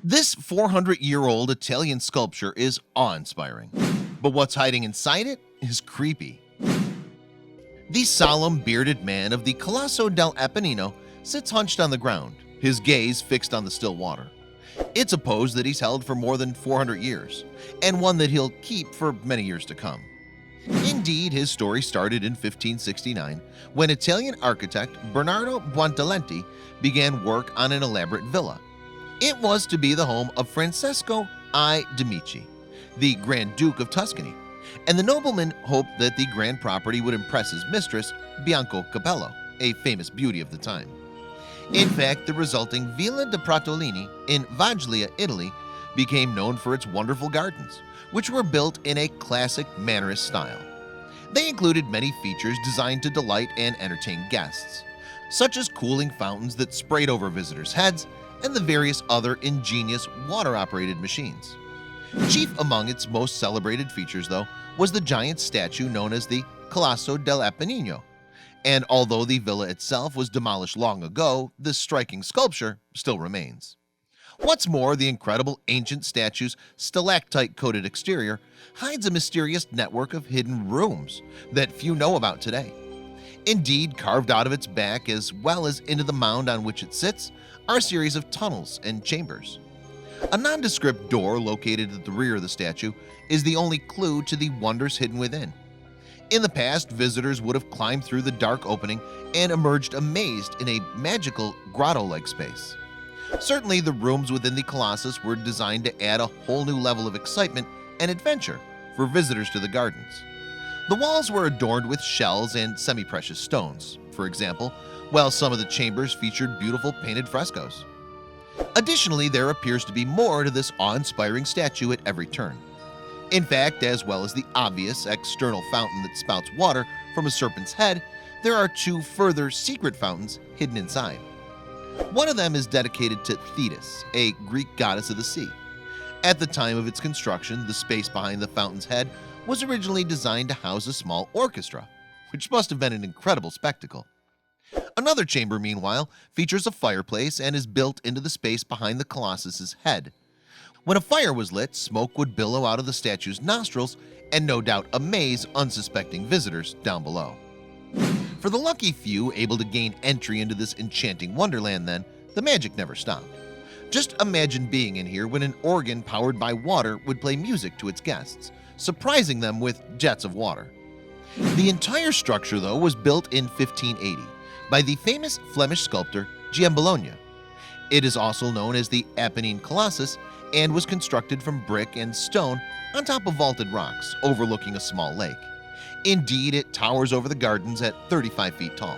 This 400-year-old Italian sculpture is awe-inspiring, but what's hiding inside it is creepy. The solemn bearded man of the Colosso dell'Appennino sits hunched on the ground, his gaze fixed on the still water. It's a pose that he's held for more than 400 years, and one that he'll keep for many years to come. Indeed, his story started in 1569 when Italian architect Bernardo Buontalenti began work on an elaborate villa. It was to be the home of Francesco I de Medici, the Grand Duke of Tuscany, and the nobleman hoped that the grand property would impress his mistress, Bianca Capello, a famous beauty of the time. In fact, the resulting Villa di Pratolino in Vaglia, Italy, became known for its wonderful gardens, which were built in a classic Mannerist style. They included many features designed to delight and entertain guests, such as cooling fountains that sprayed over visitors' heads and the various other ingenious water-operated machines. Chief among its most celebrated features, though, was the giant statue known as the Colosso dell'Appennino, and although the villa itself was demolished long ago, this striking sculpture still remains. What's more, the incredible ancient statue's stalactite-coated exterior hides a mysterious network of hidden rooms that few know about today. Indeed, carved out of its back as well as into the mound on which it sits are a series of tunnels and chambers. A nondescript door located at the rear of the statue is the only clue to the wonders hidden within. In the past, visitors would have climbed through the dark opening and emerged amazed in a magical grotto-like space. Certainly, the rooms within the Colossus were designed to add a whole new level of excitement and adventure for visitors to the gardens. The walls were adorned with shells and semi-precious stones, for example, while some of the chambers featured beautiful painted frescoes. Additionally, there appears to be more to this awe-inspiring statue at every turn. In fact, as well as the obvious external fountain that spouts water from a serpent's head, there are two further secret fountains hidden inside. One of them is dedicated to Thetis, a Greek goddess of the sea. At the time of its construction, the space behind the fountain's head was originally designed to house a small orchestra, which must have been an incredible spectacle. Another chamber, meanwhile, features a fireplace and is built into the space behind the Colossus's head. When a fire was lit, smoke would billow out of the statue's nostrils and no doubt amaze unsuspecting visitors down below. For the lucky few able to gain entry into this enchanting wonderland, then, the magic never stopped. Just imagine being in here when an organ powered by water would play music to its guests, surprising them with jets of water. The entire structure, though, was built in 1580 by the famous Flemish sculptor Giambologna. It is also known as the Apennine Colossus and was constructed from brick and stone on top of vaulted rocks overlooking a small lake. Indeed, it towers over the gardens at 35 feet tall.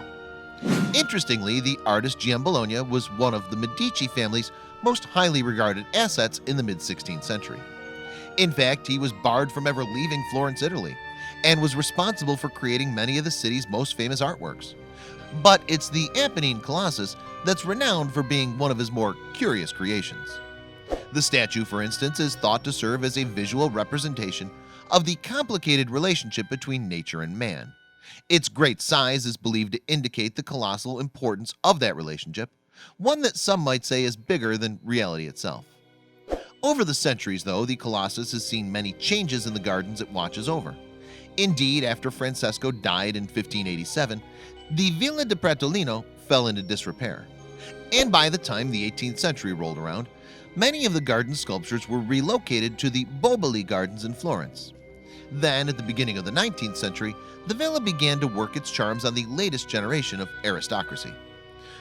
Interestingly, the artist Giambologna was one of the Medici family's most highly regarded assets in the mid-16th century. In fact, he was barred from ever leaving Florence, Italy, and was responsible for creating many of the city's most famous artworks. But it's the Apennine Colossus that's renowned for being one of his more curious creations. The statue, for instance, is thought to serve as a visual representation of the complicated relationship between nature and man. Its great size is believed to indicate the colossal importance of that relationship, one that some might say is bigger than reality itself. Over the centuries, though, the Colossus has seen many changes in the gardens it watches over. Indeed, after Francesco died in 1587, the Villa di Pratolino fell into disrepair. And by the time the 18th century rolled around, many of the garden sculptures were relocated to the Boboli Gardens in Florence. Then, at the beginning of the 19th century, the villa began to work its charms on the latest generation of aristocracy.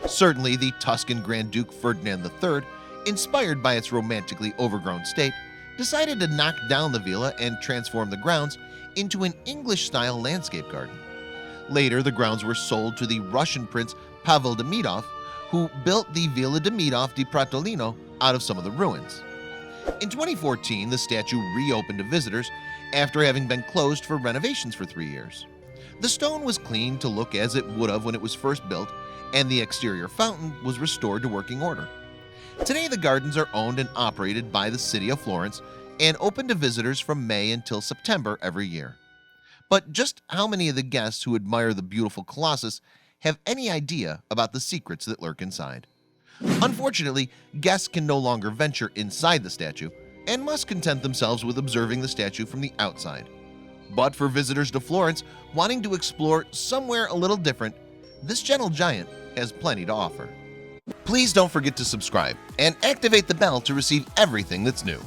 Certainly, the Tuscan Grand Duke Ferdinand III, inspired by its romantically overgrown state, decided to knock down the villa and transform the grounds into an English-style landscape garden. Later, the grounds were sold to the Russian prince Pavel Demidov, who built the Villa Demidov di Pratolino out of some of the ruins. In 2014, the statue reopened to visitors after having been closed for renovations for 3 years. The stone was cleaned to look as it would have when it was first built, and the exterior fountain was restored to working order. Today, the gardens are owned and operated by the city of Florence and open to visitors from May until September every year. But just how many of the guests who admire the beautiful Colossus have any idea about the secrets that lurk inside? Unfortunately, guests can no longer venture inside the statue and must content themselves with observing the statue from the outside. But for visitors to Florence wanting to explore somewhere a little different, this gentle giant has plenty to offer. Please don't forget to subscribe and activate the bell to receive everything that's new.